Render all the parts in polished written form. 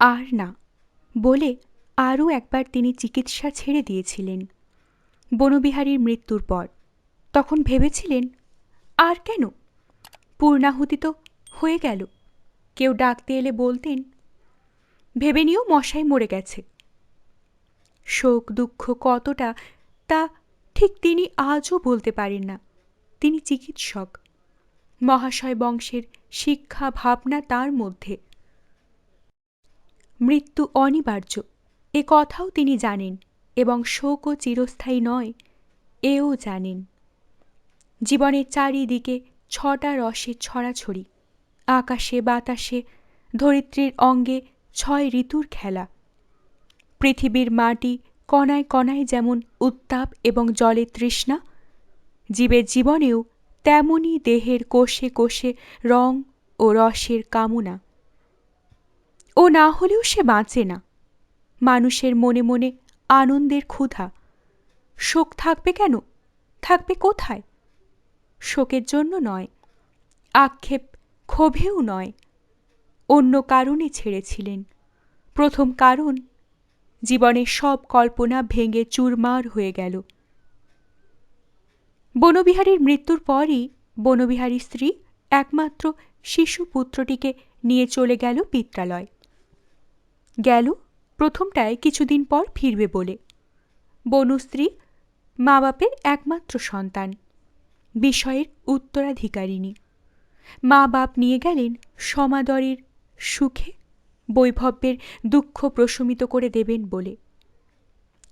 আর না বলে আরও একবার তিনি চিকিৎসা ছেড়ে দিয়েছিলেন বনবিহারীর মৃত্যুর পর। তখন ভেবেছিলেন, আর কেন, পূর্ণাহুতি তো হয়ে গেল। কেউ ডাকতে এলে বলতেন, ভেবে নিও মশাই মরে গেছে। শোক দুঃখ কতটা তা ঠিক তিনি আজও বলতে পারেন না। তিনি চিকিৎসক, মহাশয় বংশের শিক্ষা ভাবনা তার মধ্যে। মৃত্যু অনিবার্য এ কথাও তিনি জানেন, এবং শোকও চিরস্থায়ী নয় এও জানেন। জীবনের চারিদিকে ছটা রসের ছড়াছড়ি, আকাশে বাতাসে ধরিত্রীর অঙ্গে 6 ঋতুর খেলা। পৃথিবীর মাটি কণায় কণায় যেমন উত্তাপ এবং জলের তৃষ্ণা, জীবের জীবনেও তেমনি দেহের কোষে কোষে রং ও রসের কামনা। ও না হলেও সে বাঁচে না। মানুষের মনে মনে আনন্দের ক্ষুধা। শোক থাকবে কেন, থাকবে কোথায়? শোকের জন্য নয়, আক্ষেপ ক্ষোভেও নয়, অন্য কারণে ছেড়েছিলেন। প্রথম কারণ, জীবনের সব কল্পনা ভেঙে চুরমার হয়ে গেল। বনবিহারীর মৃত্যুর পরই বনবিহারীর স্ত্রী একমাত্র শিশু পুত্রটিকে নিয়ে চলে গেল পিত্রালয়। গেল প্রথমটায় কিছুদিন পর ফিরবে বলে। বনুস্ত্রী মা বাপের একমাত্র সন্তান, বিষয়ের উত্তরাধিকারিণী। মা বাপ নিয়ে গেলেন সমাদরের সুখে, বৈভবের দুঃখ প্রশমিত করে দেবেন বলে।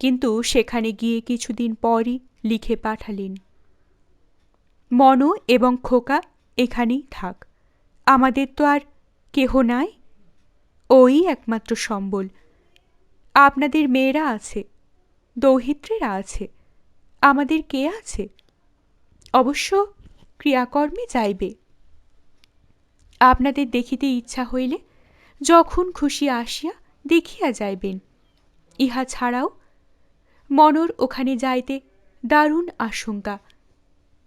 কিন্তু সেখানে গিয়ে কিছুদিন পরই লিখে পাঠালেন, মন এবং খোকা এখানেই থাক, আমাদের তো আর কেহ নাই, ওই একমাত্র সম্বল। আপনাদের মেয়েরা আছে, দৌহিত্রীরা আছে, আমাদের কে আছে? অবশ্য ক্রিয়াকর্মে যাইবে। আপনাদের দেখিতে ইচ্ছা হইলে যখন খুশি আসিয়া দেখিয়া যাইবেন। ইহা ছাড়াও মনর ওখানে যাইতে দারুণ আশঙ্কা।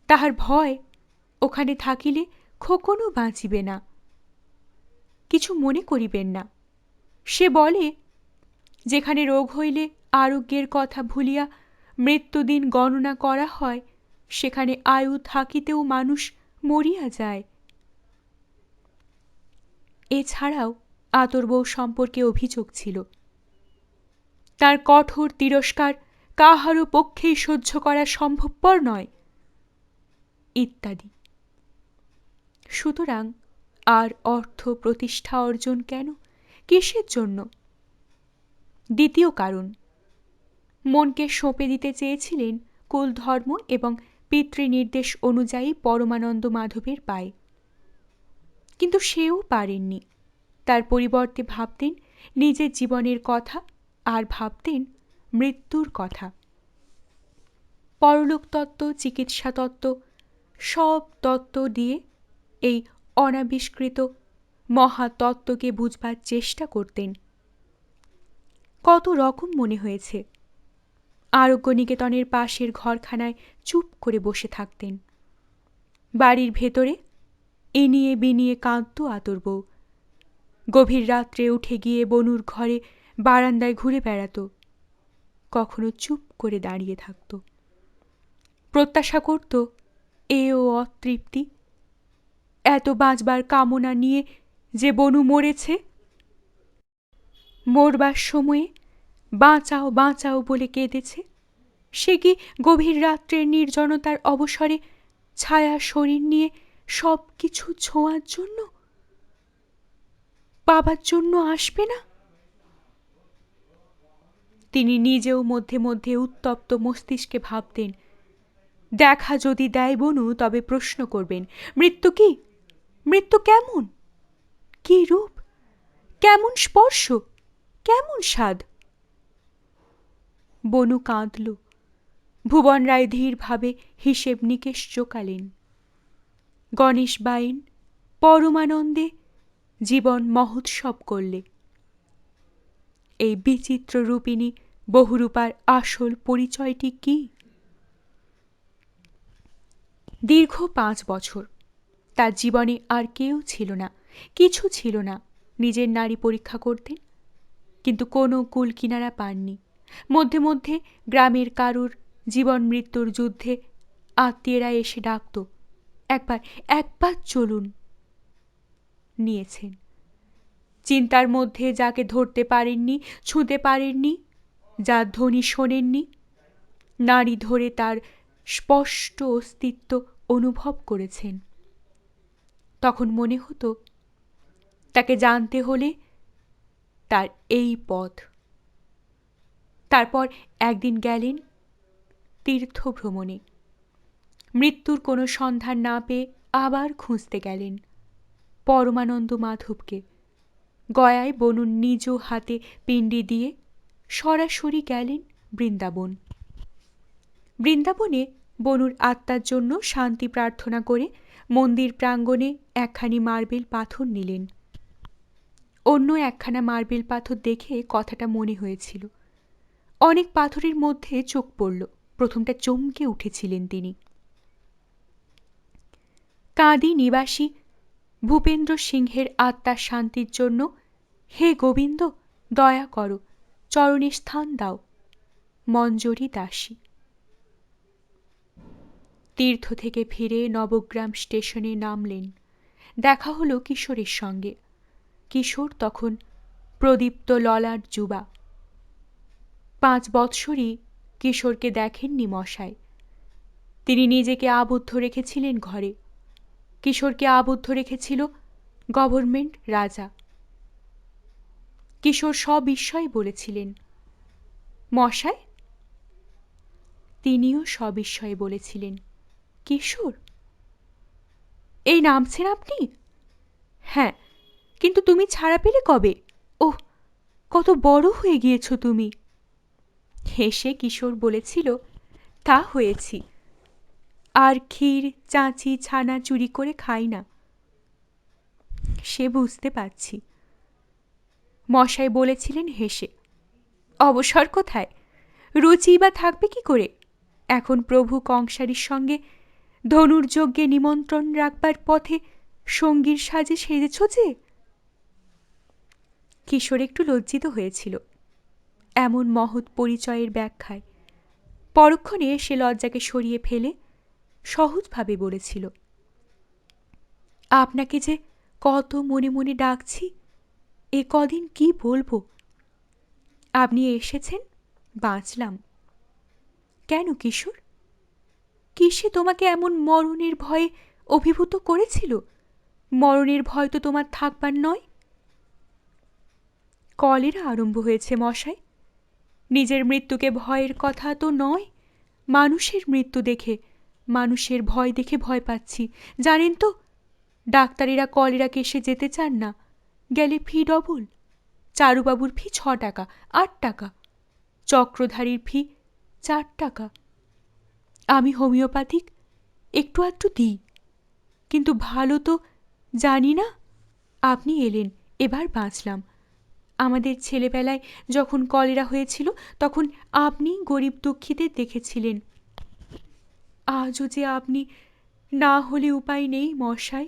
তাহার ভয়, ওখানে থাকিলে খোকনও বাঁচিবে না। কিছু মনে করিবেন না। সে বলে, যেখানে রোগ হইলে আরোগ্যের কথা ভুলিয়া মৃত্যুদিন গণনা করা হয়, সেখানে আয়ু থাকিতেও মানুষ মরিয়া যায়। এছাড়াও আতর বউ সম্পর্কে অভিযোগ ছিল, তার কঠোর তিরস্কার কাহারও পক্ষেই সহ্য করা সম্ভবপর নয়, ইত্যাদি। সুতরাং আর অর্থ প্রতিষ্ঠা অর্জন কেন, কিসের জন্য? দ্বিতীয় কারণ, মনকে সঁপে দিতে চেয়েছিলেন কুল ধর্ম এবং পিতৃনির্দেশ অনুযায়ী পরমানন্দ মাধবের পায়ে। কিন্তু সেও পারেননি। তার পরিবর্তে ভাবতেন নিজের জীবনের কথা, আর ভাবতেন মৃত্যুর কথা। পরলোক তত্ত্ব, চিকিৎসা তত্ত্ব, সব তত্ত্ব দিয়ে এই অনাবিষ্কৃত মহাতত্ত্বকে বুঝবার চেষ্টা করতেন। কত রকম মনে হয়েছে। আরোগ্য নিকেতনের পাশের ঘরখানায় চুপ করে বসে থাকতেন। বাড়ির ভেতরে এনিয়ে বিনিয়ে কাঁদত আতর বউ। গভীর রাত্রে উঠে গিয়ে বনুর ঘরে বারান্দায় ঘুরে বেড়াত, কখনো চুপ করে দাঁড়িয়ে থাকত। প্রত্যাশা করত এও অতৃপ্তি, এত বাঁচবার কামনা নিয়ে যে বনু মরেছে, মরবার সময়ে বাঁচাও বাঁচাও বলে কেঁদেছে, সে কি গভীর রাত্রের নির্জনতার অবসরে ছায়া শরীর নিয়ে সব কিছু ছোঁয়ার জন্য, পাবার জন্য আসবে না? তিনি নিজেও মধ্যে মধ্যে উত্তপ্ত মস্তিষ্কে ভাবতেন, দেখা যদি দেয় বনু তবে প্রশ্ন করবেন, মৃত্যু কি? মৃত্যু কেমন? কি রূপ? কেমন স্পর্শ? কেমন স্বাদ? বনু কাঁদল। ভুবন রায় ধীরভাবে হিসেব নিকেশ চোকালেন। গণেশ বাইন পরমানন্দে জীবন মহোৎসব করলে। এই বিচিত্র রূপিণী বহুরূপার আসল পরিচয়টি কি? দীর্ঘ 5 বছর তার জীবনে আর কেউ ছিল না, কিছু ছিল না। নিজের নারী পরীক্ষা করতেন, কিন্তু কোনো কুল কিনারা পাননি। মধ্যে মধ্যে গ্রামের কারুর জীবন মৃত্যুর যুদ্ধে আত্মীয়রা এসে ডাকত, একবার একবার চলুন। নিয়েছেন। চিন্তার মধ্যে যাকে ধরতে পারেননি, ছুঁতে পারেননি, যার ধ্বনি শোনেননি, নাড়ি ধরে তার স্পষ্ট অস্তিত্ব অনুভব করেছেন। তখন মনে হতো তাকে জানতে হলে তার এই পথ। তারপর একদিন গেলেন তীর্থ ভ্রমণে। মৃত্যুর কোনো সন্ধান না পেয়ে আবার খুঁজতে গেলেন পরমানন্দ মাধবকে। গয়ায় বনুর নিজ হাতে পিণ্ডি দিয়ে সরাসরি গেলেন বৃন্দাবন। বৃন্দাবনে বনুর আত্মার জন্য শান্তি প্রার্থনা করে মন্দির প্রাঙ্গণে একখানি মার্বেল পাথর নিলেন। অন্য একখানা মার্বেল পাথর দেখে কথাটা মনে হয়েছিল। অনেক পাথরের মধ্যে চোখ পড়ল। প্রথমটা চমকে উঠেছিলেন তিনি। কাঁদি নিবাসী ভূপেন্দ্র সিংহের আত্মার শান্তির জন্য হে গোবিন্দ দয়া করো, চরণে স্থান দাও, মঞ্জরি দাসী। তীর্থ থেকে ফিরে নবগ্রাম স্টেশনে নামলেন। দেখা হলো কিশোরের সঙ্গে। কিশোর তখন প্রদীপ্ত ললাট যুবা। 5 বৎসরই কিশোরকে দেখেননি মশায়। তিনি নিজেকে আবদ্ধ রেখেছিলেন ঘরে। কিশোরকে আবদ্ধ রেখেছিল গভর্নমেন্ট রাজা। কিশোর সবিস্ময়ে বলেছিলেন, মশাই? তিনিও সবিস্ময়ে বলেছিলেন, কিশোর? এই নামছেন আপনি? হ্যাঁ, কিন্তু তুমি ছাড়া পেলে কবে? ওহ, কত বড় হয়ে গিয়েছ তুমি। হেসে কিশোর বলেছিল, তা হয়েছি, আর ক্ষীর চাঁচি ছানা চুরি করে খাই না। সে বুঝতে পারছি। মশাই বলেছিলেন হেসে, অবসর কোথায়? রুচি বা থাকবে কি করে? এখন প্রভু কংসারীর সঙ্গে ধনুর্যজ্ঞে নিমন্ত্রণ রাখবার পথে সঙ্গীর সাজে সেজেছ যে। কিশোর একটু লজ্জিত হয়েছিল এমন মহৎ পরিচয়ের ব্যাখ্যায়। পরক্ষণে সে লজ্জাকে সরিয়ে ফেলে সহজভাবে বলেছিল, আপনাকে যে কত মনে মনে ডাকছি, এ কদিন কি বলবো। আপনি এসেছেন, বাঁচলাম। কেন কিশোর? কিসে তোমাকে এমন মরণের ভয়ে অভিভূত করেছিল? মরণের ভয় তো তোমার থাকবার নয়। কলেরা আরম্ভ হয়েছে মশাই। নিজের মৃত্যুকে ভয়ের কথা তো নয়, মানুষের মৃত্যু দেখে, মানুষের ভয় দেখে ভয় পাচ্ছি, জানেন তো। ডাক্তারেরা কলেরা কেসে যেতে চান না, গেলে ফি ডবল। চারুবাবুর ফি 6 টাকা, 8 টাকা। চক্রধারীর ফি 4 টাকা। আমি হোমিওপ্যাথিক একটু আধটু দিই, কিন্তু ভালো তো জানি না। আপনি এলেন, এবার বাঁচলাম। আমাদের ছেলেবেলায় যখন কলেরা হয়েছিল তখন আপনি গরিব দুঃখীদের দেখেছিলেন। আজও যে আপনি না হলে উপায় নেই মশাই।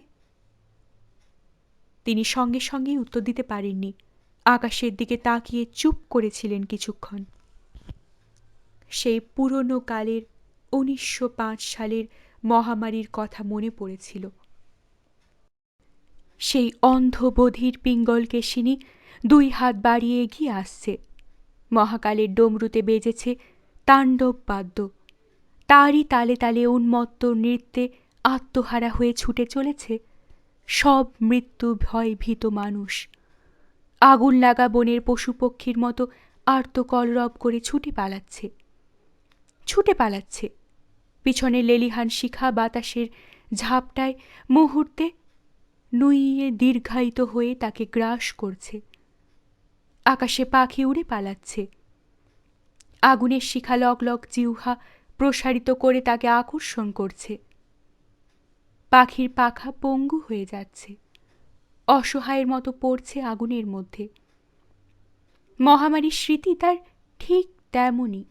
তিনি সঙ্গে সঙ্গেই উত্তর দিতে পারেননি। আকাশের দিকে তাকিয়ে চুপ করেছিলেন কিছুক্ষণ। সেই পুরনো কালের 1905 সালের মহামারীর কথা মনে পড়েছিল। সেই অন্ধ বধির পিঙ্গলকেশিনী 2 হাত বাড়িয়ে এগিয়ে আসছে। মহাকালের ডমরুতে বেজেছে তাণ্ডব বাদ্য। তারই তালে তালে উন্মত্ত নৃত্যে আত্মহারা হয়ে ছুটে চলেছে সব মৃত্যু ভয় ভীত মানুষ। আগুন লাগা বনের পশু পক্ষীর মতো আর্তকলরব করে ছুটে পালাচ্ছে, ছুটে পালাচ্ছে। পিছনে লেলিহান শিখা বাতাসের ঝাপটায় মুহূর্তে নুইয়ে দীর্ঘায়িত হয়ে তাকে গ্রাস করছে। আকাশে পাখি উড়ে পালাচ্ছে। আগুনের শিখা লগলগ জিহ্বা প্রসারিত করে তাকে আকর্ষণ করছে। পাখির পাখা পঙ্গু হয়ে যাচ্ছে, অসহায়ের মতো পড়ছে আগুনের মধ্যে। মহামারীর স্মৃতি তার ঠিক তেমনই।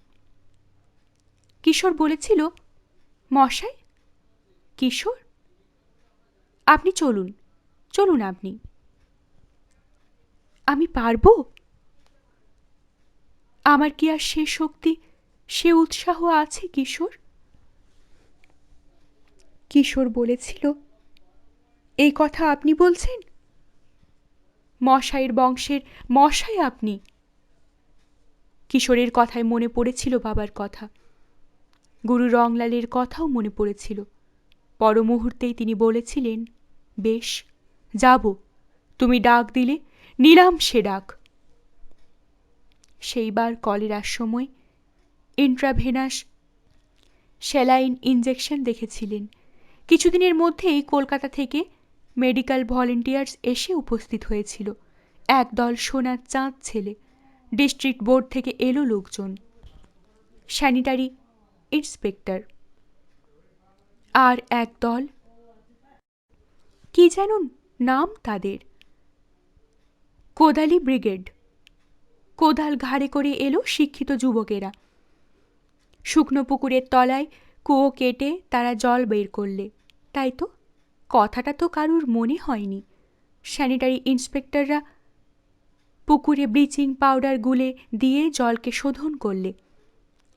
কিশোর বলেছিল, মশাই, কিশোর, আপনি চলুন, চলুন আপনি। আমি পারব? আমার কি আর সে শক্তি, সে উৎসাহ আছে কিশোর? কিশোর বলেছিল, এই কথা আপনি বলছেন? মশাইয়ের বংশের মশাই আপনি। কিশোরের কথায় মনে পড়েছিল বাবার কথা, গুরু রংলালের কথাও মনে পড়েছিল। পর মুহূর্তেই তিনি বলেছিলেন, বেশ, যাব, তুমি ডাক দিলে নিলাম সে ডাক। সেইবার কলেরার সময় ইন্ট্রাভেনাস স্যালাইন ইঞ্জেকশন দেখেছিলেন। কিছুদিনের মধ্যেই কলকাতা থেকে মেডিকেল ভলেন্টিয়ার্স এসে উপস্থিত হয়েছিল। একদল সোনার চাঁদ ছেলে। ডিস্ট্রিক্ট বোর্ড থেকে এলো লোকজন, স্যানিটারি ইন্সপেক্টর। আর একদল, কি যেন নাম তাদের, কোদালি ব্রিগেড। কোদাল ঘাড়ে করে এলো শিক্ষিত যুবকেরা। শুকনো পুকুরের তলায় কুয়ো কেটে তারা জল বের করলে। তাই তো, কথাটা তো কারুর মনে হয়নি। স্যানিটারি ইন্সপেক্টররা পুকুরে ব্লিচিং পাউডার গুলে দিয়ে জলকে শোধন করলে,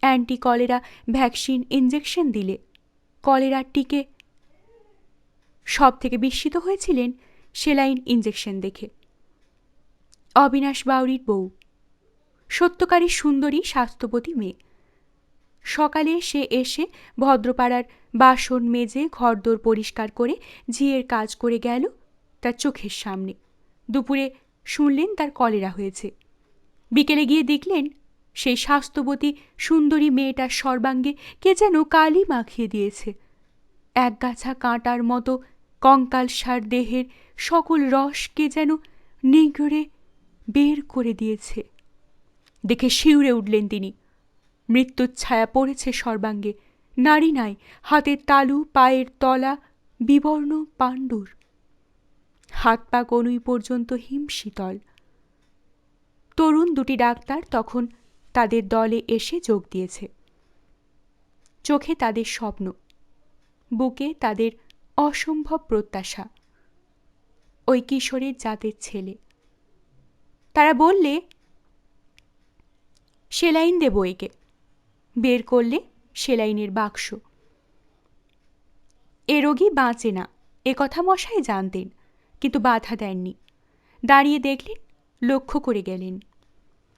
অ্যান্টি কলেরা ভ্যাকসিন ইঞ্জেকশন দিলে। কলেরার টিকে সব থেকে বিস্মিত হয়েছিলেন সেলাইন ইঞ্জেকশন দেখে অবিনাশ বাউরির বউ, সত্যকারী সুন্দরী স্বাস্থ্যবতী মেয়ে। সকালে সে এসে ভদ্রপাড়ার বাসন মেজে ঘরদোর পরিষ্কার করে ঝিয়ের কাজ করে গেল তার চোখের সামনে। দুপুরে শুনলেন তার কলেরা হয়েছে। বিকেলে গিয়ে দেখলেন সেই স্বাস্থ্যবতী সুন্দরী মেয়েটার সর্বাঙ্গে কে যেন কালি মাখিয়ে দিয়েছে। একগাছা কাঁটার মতো কঙ্কালসার দেহের সকল রস কে যেন নিগড়ে বের করে দিয়েছে। দেখে শিউরে উঠলেন তিনি। মৃত্যুর ছায়া পড়েছে সর্বাঙ্গে। নারী নাই, হাতের তালু, পায়ের তলা বিবর্ণ পাণ্ডুর, হাত পা কনুই পর্যন্ত হিমশীতল। তরুণ দুটি ডাক্তার তখন তাদের দলে এসে যোগ দিয়েছে। চোখে তাদের স্বপ্ন, বুকে তাদের অসম্ভব প্রত্যাশা। ওই কিশোরের জাতের ছেলে। তারা বললে, সেলাইন দেব একে। বের করলে সেলাইনের বাক্স। এ রোগী বাঁচে না, এ কথা মশাই জানতেন, কিন্তু বাধা দেননি। দাঁড়িয়ে দেখলেন, লক্ষ্য করে গেলেন।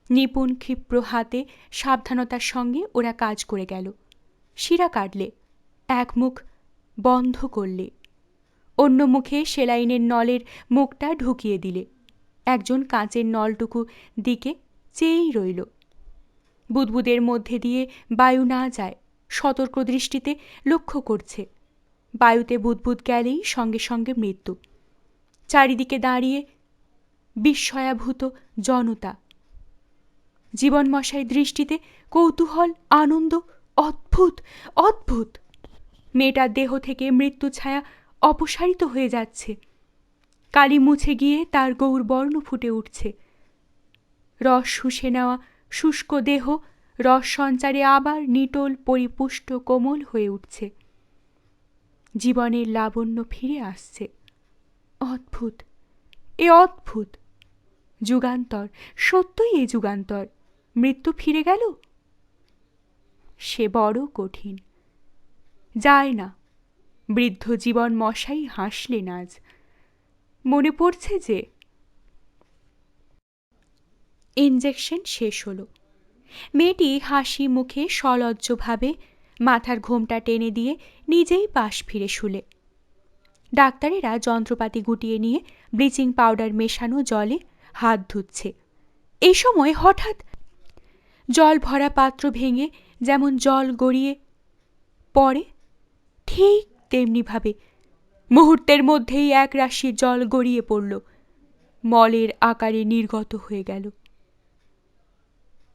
নিপুণ ক্ষিপ্র হাতে সাবধানতার সঙ্গে ওরা কাজ করে গেল। শিরা কাটলে, এক মুখ বন্ধ করলে, অন্য মুখে সেলাইনের নলের মুখটা ঢুকিয়ে দিলে। একজন কাঁচের নলটুকু দিকে চেয়েই রইল। বুদবুদের মধ্যে দিয়ে বায়ু না যায় সতর্ক দৃষ্টিতে লক্ষ্য করছে। বায়ুতে বুদবুদ গেলেই সঙ্গে সঙ্গে মৃত্যু। চারিদিকে দাঁড়িয়ে বিস্ময়াভূত জনতা। জীবনমশাই দৃষ্টিতে কৌতূহল, আনন্দ। অদ্ভুত, অদ্ভুত! মেয়েটার দেহ থেকে মৃত্যু ছায়া অপসারিত হয়ে যাচ্ছে। কালি মুছে গিয়ে তার গৌরবর্ণ ফুটে উঠছে। রস শুষে নেওয়া শুষ্ক দেহ রস সঞ্চারে আবার নিটোল, পরিপুষ্ট, কোমল হয়ে উঠছে। জীবনের লাবণ্য ফিরে আসছে। অদ্ভুত, এ অদ্ভুত! যুগান্তর, সত্যই এ যুগান্তর। মৃত্যু ফিরে গেল। সে বড় কঠিন। যায় না। বৃদ্ধ জীবন মশাই হাসলেন আজ। মনে পড়ছে যে ইঞ্জেকশন শেষ হলো। মেয়েটি হাসি মুখে সলজ্জভাবে মাথার ঘোমটা টেনে দিয়ে নিজেই পাশ ফিরে শুলে। ডাক্তারেরা যন্ত্রপাতি গুটিয়ে নিয়ে ব্লিচিং পাউডার মেশানো জলে হাত ধুচ্ছে। এই সময় হঠাৎ জল ভরা পাত্র ভেঙে যেমন জল গড়িয়ে পড়ে, ঠিক তেমনিভাবে মুহূর্তের মধ্যেই এক রাশি জল গড়িয়ে পড়ল, মলের আকারে নির্গত হয়ে গেল।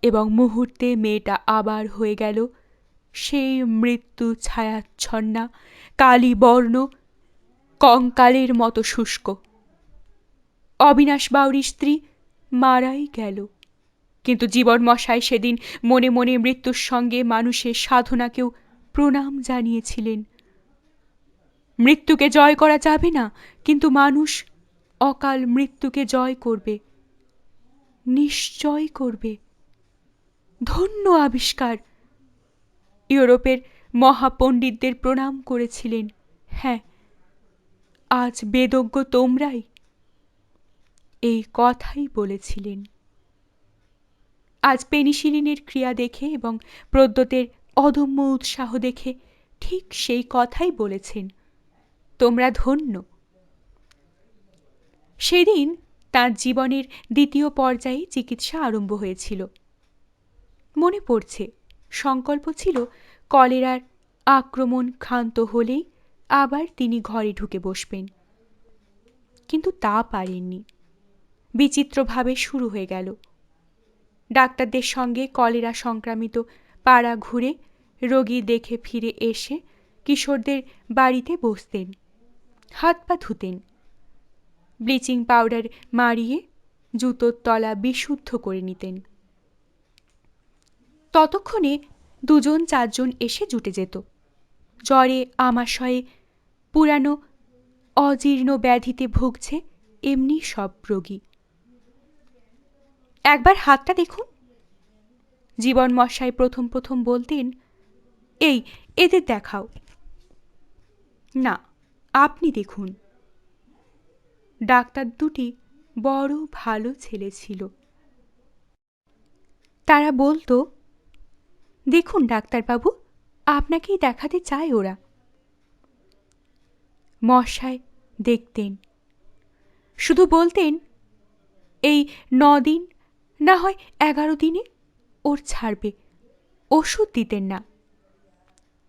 এবং মুহূর্তে মেয়েটা আবার হয়ে গেল সেই মৃত্যু ছায়াচ্ছন্না, কালী বর্ণ, কঙ্কালের মতো শুষ্ক। অবিনাশ বাউরির স্ত্রী মারাই গেল, কিন্তু জীবনমশাই সেদিন মনে মনে মৃত্যুর সঙ্গে মানুষের সাধনাকেও প্রণাম জানিয়েছিলেন। মৃত্যুকে জয় করা যাবে না, কিন্তু মানুষ অকাল মৃত্যুকে জয় করবে, নিশ্চয় করবে। ধন্য আবিষ্কার। ইউরোপের মহাপণ্ডিতদের প্রণাম করেছিলেন। হ্যাঁ, আজ বেদজ্ঞ তোমরাই। এই কথাই বলেছিলেন। আজ পেনিসিলিনের ক্রিয়া দেখে এবং প্রদ্যোতের অদম্য উৎসাহ দেখে ঠিক সেই কথাই বলেছেন। তোমরা ধন্য। সেদিন তাঁর জীবনের দ্বিতীয় পর্যায়ে চিকিৎসা আরম্ভ হয়েছিল। মনে পড়ছে, সংকল্প ছিল কলেরার আক্রমণ ক্ষান্ত হলেই আবার তিনি ঘরে ঢুকে বসবেন, কিন্তু তা পারেননি। বিচিত্রভাবে শুরু হয়ে গেল। ডাক্তারদের সঙ্গে কলেরা সংক্রামিত পাড়া ঘুরে রোগী দেখে ফিরে এসে কিশোরদের বাড়িতে বসতেন, হাত পা ধুতেন, ব্লিচিং পাউডার মারিয়ে জুতোর তলা বিশুদ্ধ করে নিতেন। ততক্ষণে 2-4 এসে জুটে যেত। জ্বরে আমাশয়ে পুরানো অজীর্ণ ব্যাধিতে ভুগছে এমনি সব রোগী। একবার হাতটা দেখুন। জীবন মশাই প্রথম প্রথম বলতেন, এই এদের দেখাও। না, আপনি দেখুন। ডাক্তার দুটি বড় ভালো ছেলে ছিল। তারা বলতো, দেখুন ডাক্তারবাবু, আপনাকেই দেখাতে চায় ওরা। মশাই দেখতেন, শুধু বলতেন, এই 9 দিন না হয় 11 দিনে ওর ছাড়বে। ওষুধ দিতেন না।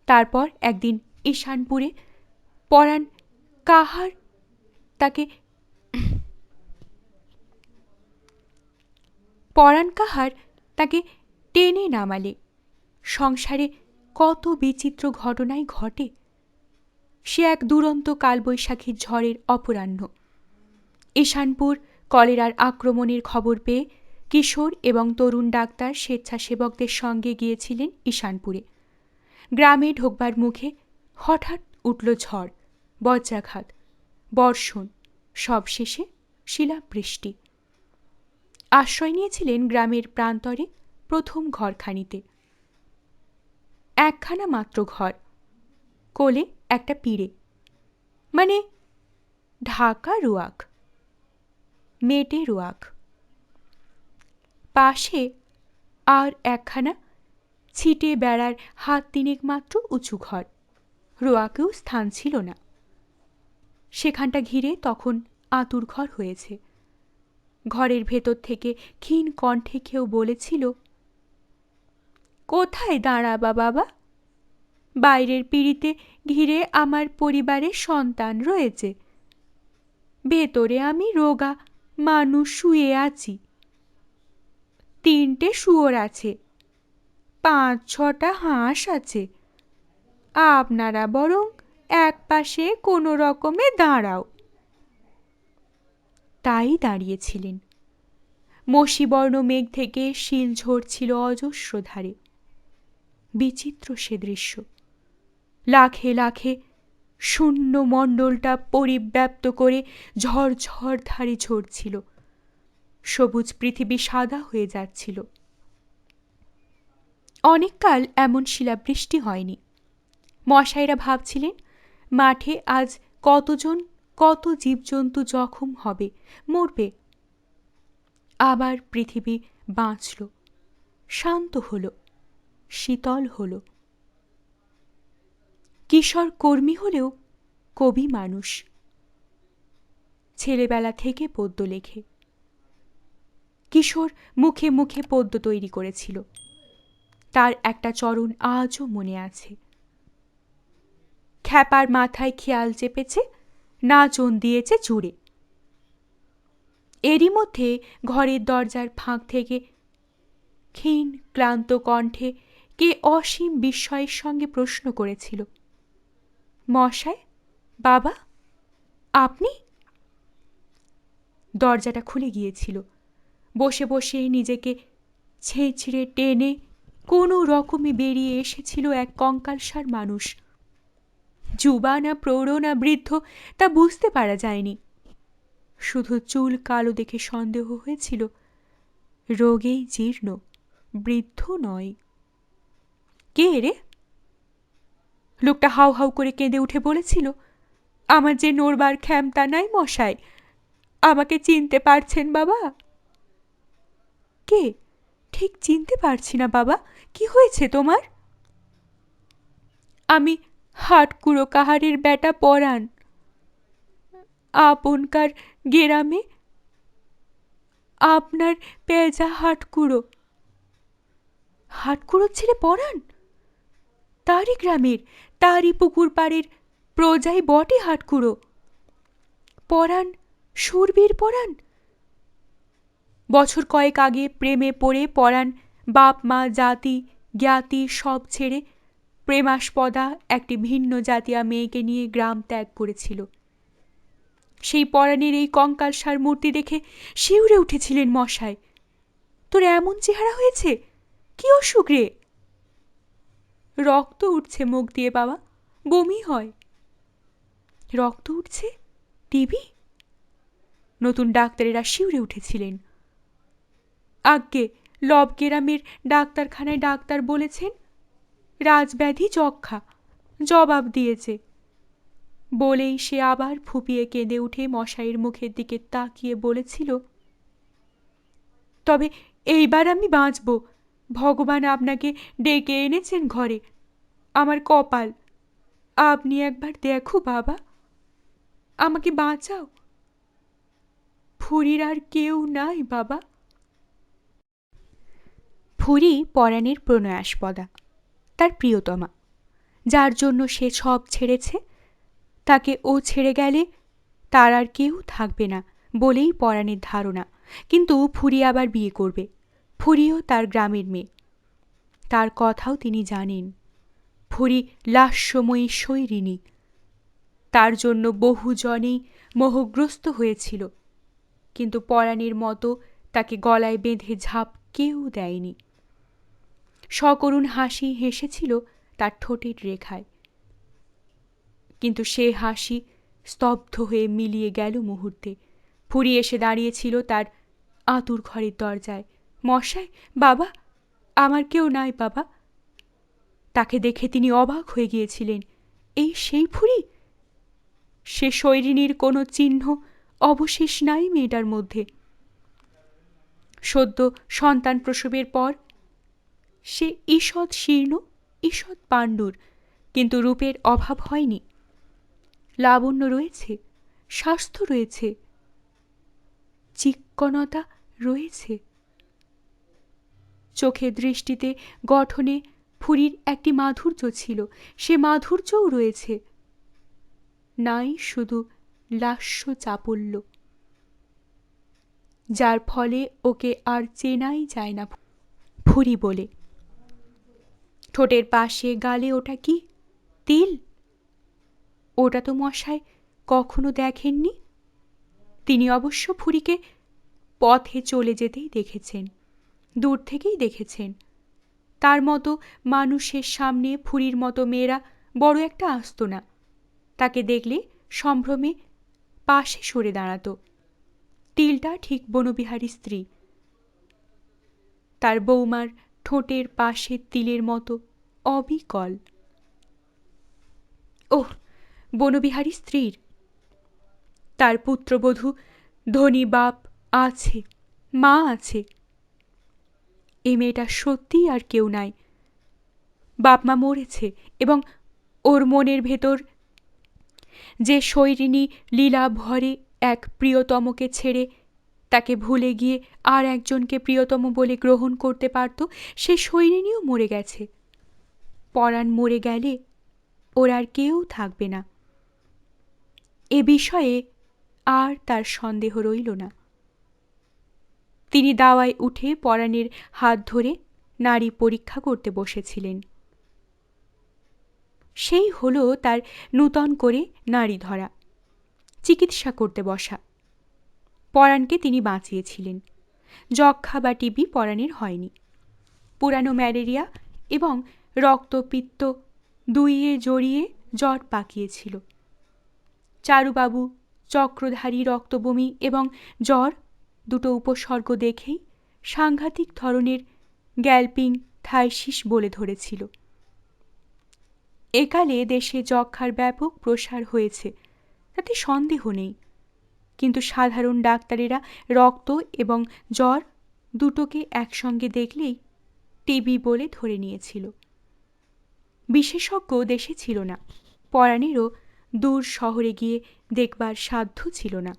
তারপর একদিন ঈশানপুরে পরাণ কাহার তাকে টেনে নামালে। সংসারে কত বিচিত্র ঘটনাই ঘটে। সে এক দুরন্ত কালবৈশাখীর ঝড়ের অপরাহ্ন। ঈশানপুর কলেরার আক্রমণের খবর পেয়ে কিশোর এবং তরুণ ডাক্তার স্বেচ্ছাসেবকদের সঙ্গে গিয়েছিলেন ঈশানপুরে। গ্রামে ঢোকবার মুখে হঠাৎ উঠল ঝড়, বজ্রাঘাত, বর্ষণ, সবশেষে শিলাবৃষ্টি। আশ্রয় নিয়েছিলেন গ্রামের প্রান্তরে প্রথম ঘরখানিতে। একখানা মাত্র ঘর, কোলে একটা পিঁড়ে, মানে ঢাকা রোয়াক, মেটে রোয়াক। পাশে আর একখানা ছিটে বেড়ার হাত 3 মাত্র উঁচু ঘর। রোয়াকেও স্থান ছিল না। সেখানটা ঘিরে তখন আঁতুর ঘর হয়েছে। ঘরের ভেতর থেকে ক্ষীণ কণ্ঠে কেউ বলেছিল, কোথায় দাঁড়াবা বাবা? বাইরের পিঁড়িতে ঘিরে আমার পরিবারের সন্তান রয়েছে, ভেতরে আমি রোগা মানুষ শুয়ে আছি। 3টে শুয়োর আছে, 5-6টা হাঁস আছে। আপনারা বরং এক পাশে কোনো রকমে দাঁড়াও। তাই দাঁড়িয়েছিলেন। মসিবর্ণ মেঘ থেকে শিল ঝরছিল অজস্র ধারে। বিচিত্র সে দৃশ্য। লাখে লাখে শূন্য মণ্ডলটা পরিব্যাপ্ত করে ঝড় ধারে ঝরছিল। সবুজ পৃথিবী সাদা হয়ে যাচ্ছিল। অনেককাল এমন শিলাবৃষ্টি হয়নি। মশাইরা ভাবছিলেন, মাঠে আজ কতজন কত জীবজন্তু জখম হবে, মরবে। আবার পৃথিবী বাঁচল, শান্ত হল, শীতল হল। কিশোর কর্মী হলেও কবি মানুষ। ছেলেবেলা থেকে পদ্য লেখে। কিশোর মুখে মুখে পদ্য তৈরি করেছিল। তার একটা চরণ আজও মনে আছে। খ্যাপার মাথায় খেয়াল চেপেছে, নাচন দিয়েছে জুড়ে। এরই মধ্যে ঘরের দরজার ফাঁক থেকে ক্ষীণ ক্লান্ত কণ্ঠে কে অসীম বিস্ময়ের সঙ্গে প্রশ্ন করেছিল, মশাই, বাবা, আপনি? দরজাটা খুলে গিয়েছিল। বসে বসে নিজেকে ছেঁচড়ে টেনে কোনো রকমে বেরিয়ে এসেছিল এক কঙ্কালসার মানুষ। যুবা না প্রৌঢ় না বৃদ্ধ তা বুঝতে পারা যায়নি। শুধু চুল কালো দেখে সন্দেহ হয়েছিল রোগেই জীর্ণ, বৃদ্ধ নয়। কে রে? লোকটা হাউ হাউ করে কেঁদে উঠে বলেছিল, আমার যে নড়বার ক্ষমতা নাই মশাই, আমাকে চিনতে পারছেন বাবা? কে? ঠিক চিনতে পারছি না বাবা, কি হয়েছে তোমার? আমি হাটকুড়ো কাহারের বেটা পরাণ, আপনকার গেরামে আপনার পেঁজা হাটকুড়ো। হাটকুড়োর ছেলে পরাণ? তারই গ্রামের, তারই পুকুর পাড়ের প্রজাই বটে হাটকুড়ো। পরাণ, সুরবীর পরাণ। বছর কয়েক আগে প্রেমে পড়ে পরাণ বাপ মা জাতি জ্ঞাতি সব ছেড়ে প্রেমাস্পদা একটি ভিন্ন জাতীয় মেয়েকে নিয়ে গ্রাম ত্যাগ করেছিল। সেই পরাণের এই কঙ্কালসার মূর্তি দেখে শিউরে উঠেছিলেন মশাই। তোর এমন চেহারা হয়েছে, কি অসুখ রে? রক্ত উঠছে মুখ দিয়ে বাবা, বমি হয়। রক্ত উঠছে? টিবি? নতুন ডাক্তারেরা শিউরে উঠেছিলেন। আজ্ঞে, লব গ্রামের ডাক্তারখানায় ডাক্তার বলেছেন রাজব্যাধি যক্ষা, জবাব দিয়েছে। বলেই সে আবার ফুপিয়ে কেঁদে উঠে মশাইয়ের মুখের দিকে তাকিয়ে বলেছিল, তবে এইবার আমি বাঁচব, ভগবান আপনাকে ডেকে এনেছেন ঘরে, আমার কপাল। আপনি একবার দেখো বাবা, আমাকে বাঁচাও। ফুরির আর কেউ নাই বাবা। ফুরি পরাণের প্রণয়াস্পদা, তার প্রিয়তমা, যার জন্য সে সব ছেড়েছে। তাকে ও ছেড়ে গেলে তার আর কেউ থাকবে না বলেই পরাণের ধারণা। কিন্তু ফুরি আবার বিয়ে করবে। ফুরিও তার গ্রামের মেয়ে, তার কথাও তিনি জানেন। ফুরি লাস্যময়ী শৈরিনী, তার জন্য বহুজনেই মোহগ্রস্ত হয়েছিল, কিন্তু পরাণের মতো তাকে গলায় বেঁধে ঝাঁপ কেউ দেয়নি। সকরুণ হাসি হেসেছিল তার ঠোঁটের রেখায়, কিন্তু সে হাসি স্তব্ধ হয়ে মিলিয়ে গেল মুহূর্তে। ফুরি এসে দাঁড়িয়েছিল তার আঁতুর ঘরের দরজায়। মশাই, বাবা, আমার কেউ নাই বাবা। তাকে দেখে তিনি অবাক হয়ে গিয়েছিলেন। এই সেই ফুরি? সে শৈরিনীর কোনো চিহ্ন অবশেষ নাই মেয়েটার মধ্যে। সদ্য সন্তান প্রসবের পর সে ঈষৎ শীর্ণ, ঈষৎ পাণ্ডুর, কিন্তু রূপের অভাব হয়নি। লাবণ্য রয়েছে, স্বাস্থ্য রয়েছে, চিক্কণতা রয়েছে। চোখে দৃষ্টিতে গঠনে ফুরির একটি মাধুর্য ছিল, সে মাধুর্যও রয়েছে। নাই শুধু লাস্য চাপল্য, যার ফলে ওকে আর চেনাই যায় না ফুরি বলে। ঠোঁটের পাশে গালে ওটা কি? তিল? ওটা তো মশাই কখনো দেখেননি। তিনি অবশ্য ফুরিকে পথে চলে যেতেই দেখেছেন, দূর থেকেই দেখেছেন। তার মতো মানুষের সামনে ফুরির মতো মেয়েরা বড় একটা আসত না। তাকে দেখলে সম্ভ্রমে পাশে সরে দাঁড়াত। তিলটা ঠিক বনবিহারী স্ত্রী, তার বৌমার ঠোঁটের পাশে তিলের মতো অবিকল। ওহ, বনবিহারী স্ত্রীর, তার পুত্রবধূ ধনী বাপ আছে, মা আছে। এ মেয়েটা সত্যিই আর কেউ নাই। বাপ মা মরেছে, এবং ওর মনের ভেতর যে শৈরিনী লীলা ভরে এক প্রিয়তমকে ছেড়ে তাকে ভুলে গিয়ে আর একজনকে প্রিয়তম বলে গ্রহণ করতে পারত, সে শৈরিনীও মরে গেছে। পরাণ মরে গেলে ওর আর কেউ থাকবে না, এ বিষয়ে আর তার সন্দেহ রইল না। তিনি দাওয়ায় উঠে পরাণের হাত ধরে নারী পরীক্ষা করতে বসেছিলেন। সেই হল তার নূতন করে নারী ধরা, চিকিৎসা করতে বসা। পরাণকে তিনি বাঁচিয়েছিলেন। যক্ষা বা টিবি পরাণের হয়নি। পুরানো ম্যালেরিয়া এবং রক্তপিত্ত দুইয়ে জড়িয়ে জ্বর পাকিয়েছিল। চারুবাবু চক্রধারী রক্তবমি এবং জ্বর দুটো উপসর্গ দেখেই সাংঘাতিক ধরনের গ্যালপিং থাইসিস বলে ধরেছিল। একালে দেশে যক্ষ্মার ব্যাপক প্রসার হয়েছে, তাতে সন্দেহ নেই, কিন্তু সাধারণ ডাক্তারেরা রক্ত এবং জ্বর দুটোকে একসঙ্গে দেখলেই টিবি বলে ধরে নিয়েছিল। বিশেষজ্ঞ দেশে ছিল না, পরাণেরও দূর শহরে গিয়ে দেখবার সাধ্য ছিল না।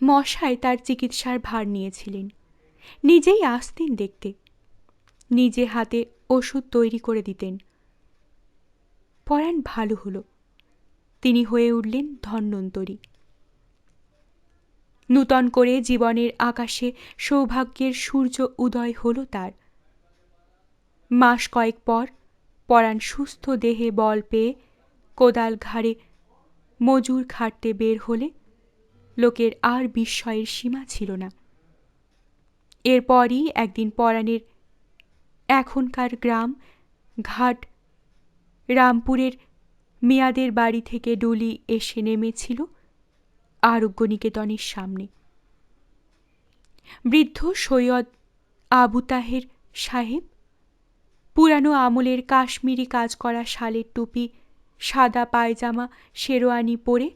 মশাই তার চিকিৎসার ভার নিয়েছিলেন, নিজেই আসতেন দেখতে, নিজে হাতে ওষুধ তৈরি করে দিতেন। পরাণ ভালো হলো, তিনি হয়ে উঠলেন ধন্বন্তরী। নূতন করে জীবনের আকাশে সৌভাগ্যের সূর্য উদয় হল তার। মাস কয়েক পর পরাণ সুস্থ দেহে বল পেয়ে কোদাল ঘাড়ে মজুর খাটতে বের হলে লোকের আর বিস্ময়ের সীমা ছিল না। এরপরই একদিন পরাণের এখনকার গ্রাম ঘাট রামপুরের মিয়াদের বাড়ি থেকে ডুলি এসে নেমেছিল আরোগ্য নিকেতনের সামনে। বৃদ্ধ সৈয়দ আবু তাহের সাহেব পুরানো আমলের কাশ্মীরি কাজ করা শালের টুপি, সাদা পায়জামা, শেরওয়ানি পরে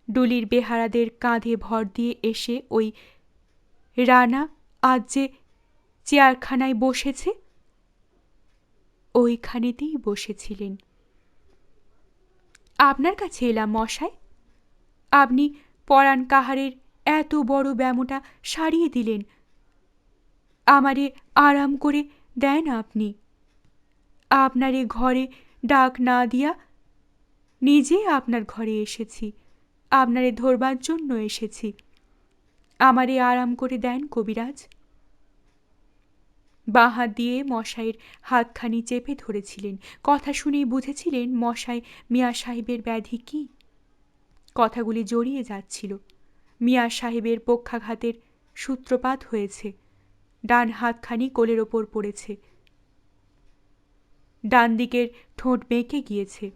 ডুলির বেহারাদের কাঁধে ভর দিয়ে এসে ওই রানা আজ যে চেয়ারখানায় বসেছে ওইখানেতেই বসেছিলেন। আপনার কাছে এলাম মশাই, আপনি পরাণ কাহারের এত বড় ব্যামোটা সারিয়ে দিলেন, আমারে আরাম করে দেন আপনি। আপনারে ঘরে ডাক না দিয়া নিজে আপনার ঘরে এসেছি, আপনারে ধরবার জন্য এসেছি, আমারে আরাম করে দেন কবিরাজ। বাঁ হাত দিয়ে মশাইয়ের হাতখানি চেপে ধরেছিলেন। কথা শুনেই বুঝেছিলেন মশাই মিয়া সাহেবের ব্যাধি কি। কথাগুলি জড়িয়ে যাচ্ছিল। মিয়া সাহেবের পক্ষাঘাতের সূত্রপাত হয়েছে, ডান হাতখানি কোলের ওপর পড়েছে, ডান দিকের ঠোঁট বেঁকে গিয়েছে,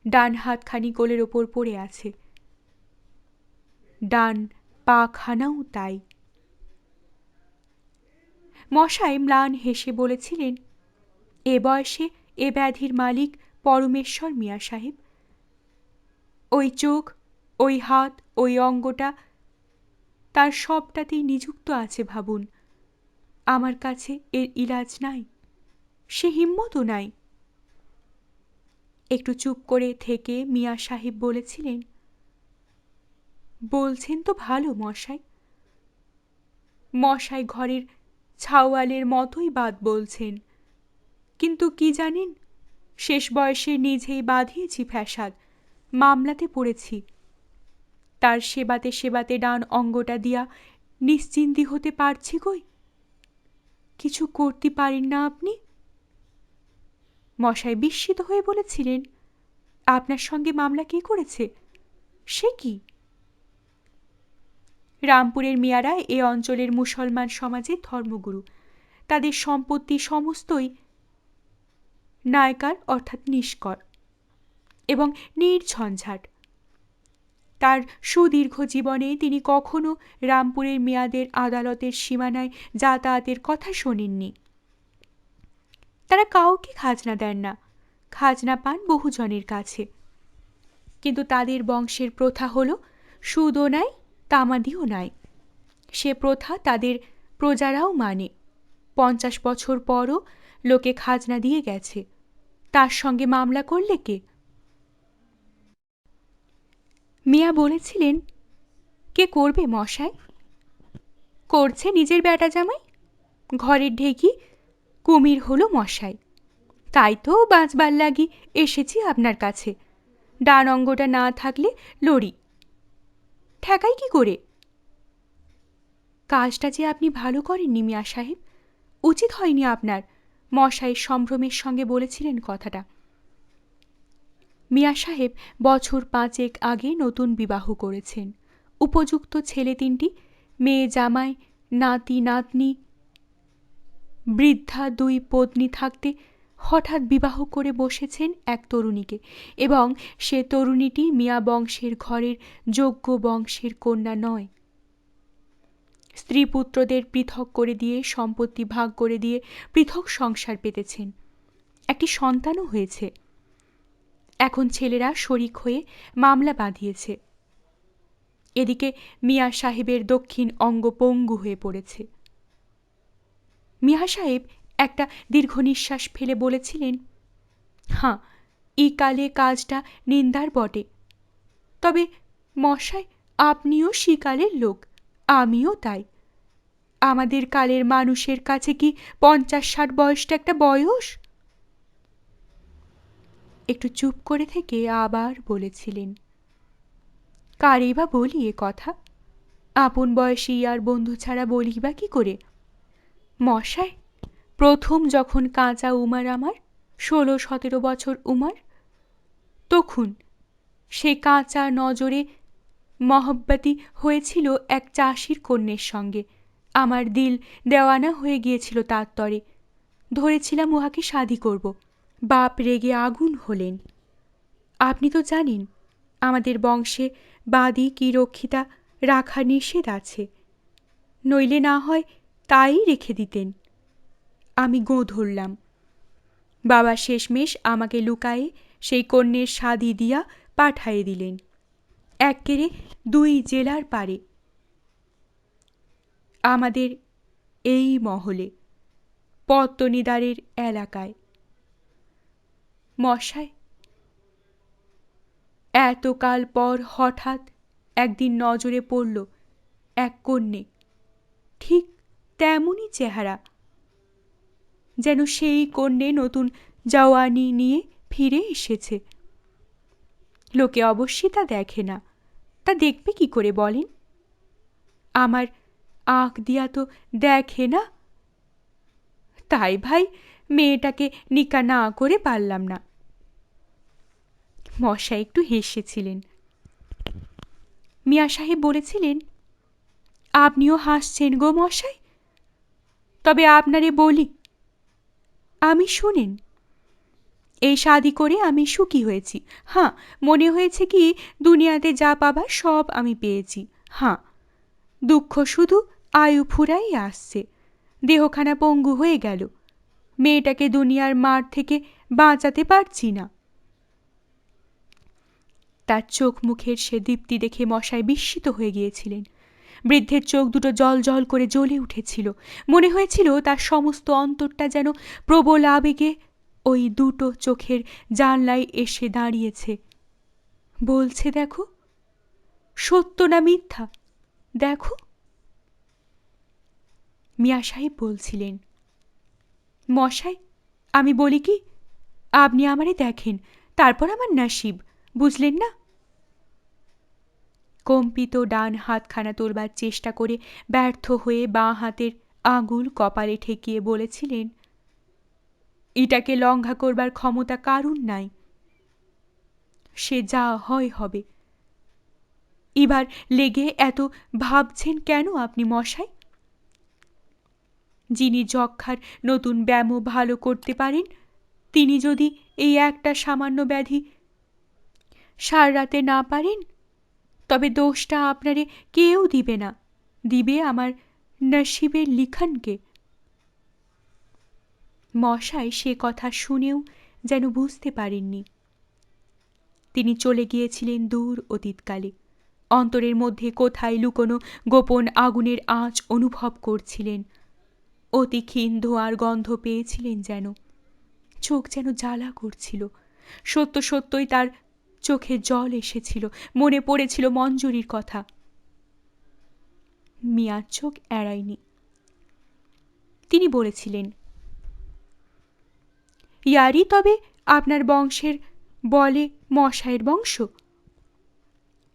ডান হাতখানি কোলের ওপর পড়ে আছে, ডান পাখানাও তাই। মশাই ম্লান হেসে বলেছিলেন, এ বয়সে এ ব্যাধির মালিক পরমেশ্বর মিয়া সাহেব। ওই চোখ, ওই হাত, ওই অঙ্গটা তার সবটাতেই নিযুক্ত আছে ভাবুন। আমার কাছে এর ইলাজ নাই, সে হিম্মতও নাই। একটু চুপ করে থেকে মিয়া সাহেব বলেছিলেন, বলছেন তো ভালো মশাই। মশাই ঘরের ছাওয়ালের মতোই বাদ বলছেন, কিন্তু কি জানেন, শেষ বয়সে নিজেই বাঁধিয়েছি ফ্যাসাদ, মামলাতে পড়েছি। তার সেবাতে সেবাতে ডান অঙ্গটা দিয়া নিশ্চিন্তি হতে পারছি কই। কিছু করতে পারেন না আপনি? মশাই বিস্মিত হয়ে বলেছিলেন, আপনার সঙ্গে মামলা কে করেছে? সে কি? রামপুরের মিয়ারা এ অঞ্চলের মুসলমান সমাজের ধর্মগুরু, তাদের সম্পত্তি সমস্তই নায়কার অর্থাৎ নিষ্কর এবং নির্ঝঞ্ঝাট। তার সুদীর্ঘ জীবনে তিনি কখনো রামপুরের মিয়াদের আদালতের সীমানায় যাতায়াতের কথা শোনেননি। তারা কাউকে খাজনা দেন না, খাজনা পান বহুজনের কাছে, কিন্তু তাদের বংশের প্রথা হল সুদও নাই তামাদিও নাই। সে প্রথা তাদের প্রজারাও মানে। 50 বছর পরও লোকে খাজনা দিয়ে গেছে, তার সঙ্গে মামলা করলে কে? মিয়া বলেছিলেন, কে করবে মশাই? করছে নিজের বেটা জামাই। ঘরের ঢেকি কুমির হলো মশাই, তাই তো বাঁচবার লাগি এসেছি আপনার কাছে। ডান অঙ্গটা না থাকলে লড়ি, ঠেকাই কি করে? কাজটা যে আপনি ভালো করেননি মিয়া সাহেব, উচিত হয়নি আপনার। মশাই সম্ভ্রমের সঙ্গে বলেছিলেন কথাটা। মিয়া সাহেব বছর 5 আগে নতুন বিবাহ করেছেন। উপযুক্ত ছেলে 3টি, মেয়ে জামাই, নাতি নাতনি, বৃদ্ধা 2 পত্নী থাকতে হঠাৎ বিবাহ করে বসেছেন এক তরুণীকে, এবং সে তরুণীটি মিয়া বংশের ঘরের যোগ্য বংশের কন্যা নয়। স্ত্রী পুত্রদের পৃথক করে দিয়ে সম্পত্তি ভাগ করে দিয়ে পৃথক সংসার পেতেছেন। একটি সন্তানও হয়েছে। এখন ছেলেরা শরিক হয়ে মামলা বাঁধিয়েছে। এদিকে মিয়া সাহেবের দক্ষিণ অঙ্গ পঙ্গু হয়ে পড়েছে। মিয়া সাহেব একটা দীর্ঘ নিঃশ্বাস ফেলে বলেছিলেন, হাঁ, এই কালে কাজটা নিন্দার বটে। তবে মশাই, আপনিও শিকালের লোক, আমিও তাই। আমাদের কালের মানুষের কাছে কি 50-60 বয়সটা একটা বয়স? একটু চুপ করে থেকে আবার বলেছিলেন, কারেই বা বলি এ কথা? আপন বয়সী আর বন্ধু ছাড়া বলি বা কি করে? মশাই, প্রথম যখন কাঁচা উমার আমার 16-17 বছর উমার, তখন সে কাঁচা নজরে মহব্বতী হয়েছিল এক চাষির কন্যের সঙ্গে। আমার দিল দেওয়ানা হয়ে গিয়েছিল তার তরে। ধরেছিলাম উহাকে শাদি করব। বাপ রেগে আগুন হলেন। আপনি তো জানেন আমাদের বংশে বাদী কি রক্ষিতা রাখা নিষেধ আছে, নইলে না হয় তাই রেখে দিতেন। আমি গোঁ ধরলাম। বাবা শেষমেশ আমাকে লুকায়ে সেই কন্যের শাদি দিয়া পাঠায়ে দিলেন এক্কেরে 2 জেলার পারে, আমাদের এই মহলে, পত্তনিদারের এলাকায়। মশাই, এতকাল পর হঠাৎ একদিন নজরে পড়ল এক কন্যে, ঠিক তেমনই চেহারা, যেন সেই কন্যে নতুন জওয়ানি নিয়ে ফিরে এসেছে। লোকে অবশ্যই তা দেখে না, তা দেখবে কি করে বলেন? আমার আঁক দিয়া তো দেখে না। তাই ভাই মেয়েটাকে নিকা না করে পারলাম না। মশাই একটু হেসেছিলেন। মিয়া সাহেব বলেছিলেন, আপনিও হাসছেন গো মশাই? তবে আপনারে বলি, আমি শুনেন, এই শাদি করে আমি সুখী হয়েছি। হাঁ, মনে হয়েছে কি দুনিয়াতে যা পাবার সব আমি পেয়েছি। হাঁ, দুঃখ শুধু আয়ু ফুরাই আসছে। দেহখানা পঙ্গু হয়ে গেল। মেয়েটাকে দুনিয়ার মার থেকে বাঁচাতে পারছি না। তার চোখ মুখের সে দীপ্তি দেখে মশাই বিস্মিত হয়ে গিয়েছিলেন। বৃদ্ধের চোখ দুটো জল জল করে জ্বলে উঠেছিল। মনে হয়েছিল তার সমস্ত অন্তরটা যেন প্রবল আবেগে ওই দুটো চোখের জানলায় এসে দাঁড়িয়েছে। বলছে, দেখো, সত্য না মিথ্যা দেখো। মিয়া সাহেব বলছিলেন, মশাই, আমি বলি কি, আপনি আমারে দেখেন, তারপর আমার নসিব, বুঝলেন না? কম্পিত ডান হাতখানা তোলবার চেষ্টা করে ব্যর্থ হয়ে বাঁ হাতের আঙুল কপালে ঠেকিয়ে বলেছিলেন, এটাকে লঙ্ঘা করবার ক্ষমতা কারুর নাই। সে যা হয় হবে। এবার লেগে এত ভাবছেন কেন আপনি মশাই? যিনি যক্ষার নতুন ব্যামো ভালো করতে পারেন, তিনি যদি এই একটা সামান্য ব্যাধি সারাতে না পারেন, তবে দোষটা আপনারে কেউ দিবে না, দিবে আমার নসিবের লিখনকে। মশাই সে কথা শুনেও যেন বুঝতে পারেননি। তিনি চলে গিয়েছিলেন দূর অতীতকালে। অন্তরের মধ্যে কোথায় লুকোনো গোপন আগুনের আঁচ অনুভব করছিলেন। অতি ক্ষীণ ধোঁয়ার গন্ধ পেয়েছিলেন যেন। চোখ যেন জ্বালা করছিল। সত্য সত্যই তার চোখে জল এসেছিল। মনে পড়েছিল মঞ্জুরির কথা। মিয়ার চোখ এড়ায়নি। তিনি বলেছিলেন, ইয়ারই তবে আপনার বংশের বলে মশাইয়ের বংশ?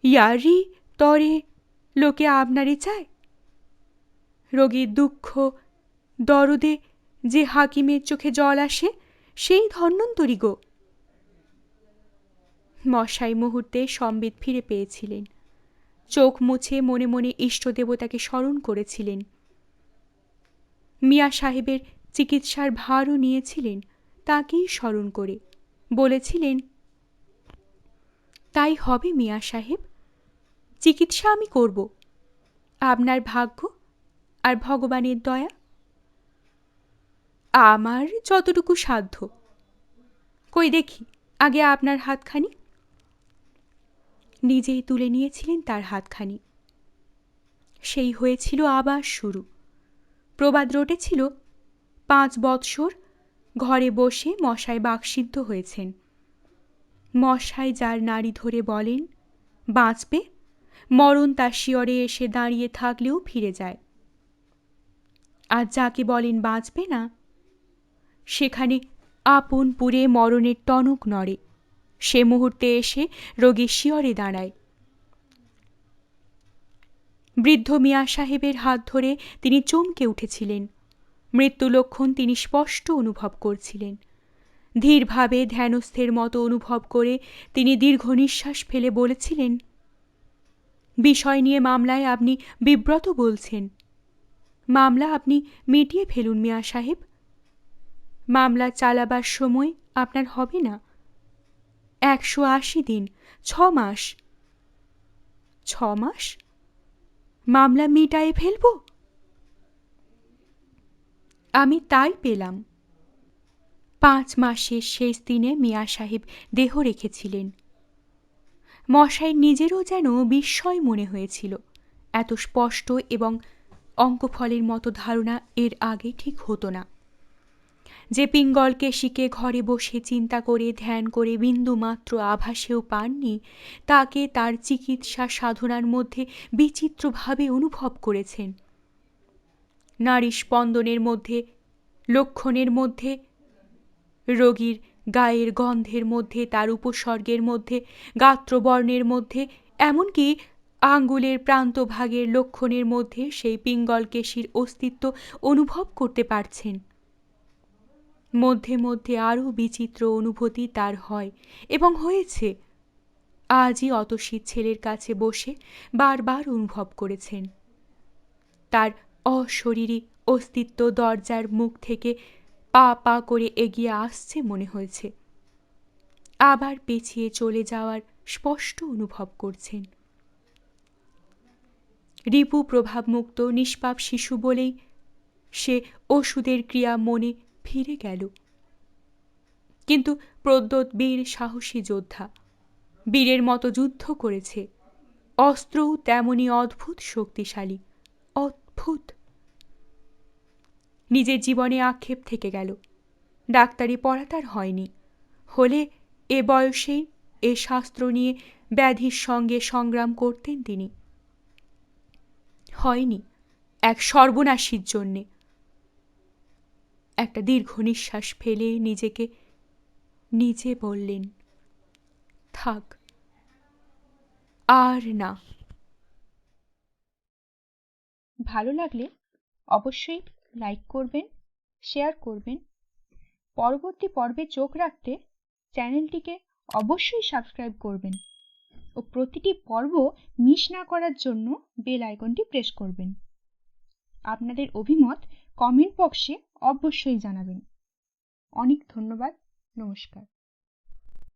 ইয়ারই তরে লোকে আপনারে চায়? রোগীর দুঃখ দরদে যে হাকিমের চোখে জল আসে, সেই ধন্বন্তরী গো। মশাই মুহূর্তে সম্বিত ফিরে পেয়েছিলেন। চোখ মুছে মনে মনে ইষ্টদেবতাকে স্মরণ করেছিলেন। মিয়া সাহেবের চিকিৎসার ভারও নিয়েছিলেন তাকেই স্মরণ করে। বলেছিলেন, তাই হবে মিয়া সাহেব, চিকিৎসা আমি করব। আপনার ভাগ্য আর ভগবানের দয়া? আমার যতটুকু সাধ্য। কই দেখি আগে আপনার হাতখানি। নিজেই তুলে নিয়েছিলেন তার হাতখানি। সেই হয়েছিল আবার শুরু। প্রবাদ রটেছিল, 5 বৎসর ঘরে বসে মশায় বাকসিদ্ধ হয়েছেন। মশায় যার নাড়ি ধরে বলেন বাঁচবে, মরণ তার শিয়রে এসে দাঁড়িয়ে থাকলেও ফিরে যায়। আর যাকে বলেন বাঁচবে না, সেখানে আপন পুরে মরণের টনক নড়ে, সে মুহূর্তে এসে রোগীর শিয়রে দাঁড়ায়। বৃদ্ধ মিয়া সাহেবের হাত ধরে তিনি চমকে উঠেছিলেন। মৃত্যু লক্ষণ তিনি স্পষ্ট অনুভব করছিলেন। ধীরভাবে ধ্যানস্থের মতো অনুভব করে তিনি দীর্ঘ নিঃশ্বাস ফেলে বলেছিলেন, বিষয় নিয়ে মামলায় আপনি বিব্রত বলছেন। মামলা আপনি মিটিয়ে ফেলুন মিয়া সাহেব। মামলা চালাবার সময় আপনার হবে না। 180 দিন, 6 মাস। 6 মাস মামলা মিটায়ে ফেলব? আমি তাই পেলাম। 5 মাসের শেষ দিনে মিয়া সাহেব দেহ রেখেছিলেন। মশাইয়ের নিজেরও যেন বিস্ময় মনে হয়েছিল। এত স্পষ্ট এবং অঙ্কফলের মতো ধারণা এর আগে ঠিক হতো না। যে পিঙ্গলকে শিকে ঘরে বসে চিন্তা করে ধ্যান করে বিন্দুমাত্র আভাসেও পাননি, তাকে তার চিকিৎসা সাধনার মধ্যে বিচিত্রভাবে অনুভব করেছেন। নারী স্পন্দনের মধ্যে, লক্ষণের মধ্যে, রোগীর গায়ের গন্ধের মধ্যে, তার উপসর্গের মধ্যে, গাত্রবর্ণের মধ্যে, এমনকি আঙ্গুলের প্রান্তভাগের লক্ষণের মধ্যে সেই পিঙ্গলকেশীর অস্তিত্ব অনুভব করতে পারছেন। মধ্যে মধ্যে আরও বিচিত্র অনুভূতি তার হয় এবং হয়েছে। আজই অতসীর ছেলের কাছে বসে বারবার অনুভব করেছেন। তার অশরীরী অস্তিত্ব দরজার মুখ থেকে পা পা করে এগিয়ে আসছে মনে হয়েছে। আবার পেছিয়ে চলে যাওয়ার স্পষ্ট অনুভব করছেন। রিপু প্রভাবমুক্ত নিষ্পাপ শিশু বলেই সে ওষুধের ক্রিয়া মনে ফিরে গেল। কিন্তু প্রদ্যোৎ বীর সাহসী যোদ্ধা, বীরের মতো যুদ্ধ করেছে। অস্ত্রও তেমনি অদ্ভুত শক্তিশালী, অদ্ভুত। নিজের জীবনে আক্ষেপ থেকে গেল। ডাক্তারি পড়া তার হয়নি। হলে এ বয়সেই এ শাস্ত্র নিয়ে ব্যাধির সঙ্গে সংগ্রাম করতেন তিনি। হয়নি, এক সর্বনাশীর জন্যে। একটা দীর্ঘ নিঃশ্বাস ফেলে নিজেকে নিজে বললেন, থাক, আর না। ভালো লাগলে অবশ্যই লাইক করবেন, শেয়ার করবেন। পরবর্তী পর্বে চোখ রাখতে চ্যানেলটিকে অবশ্যই সাবস্ক্রাইব করবেন ও প্রতিটি পর্ব মিস না করার জন্য বেল আইকনটি প্রেস করবেন। আপনাদের অভিমত কমেন্ট বক্সে অবশ্যই জানাবেন। অনেক ধন্যবাদ। নমস্কার।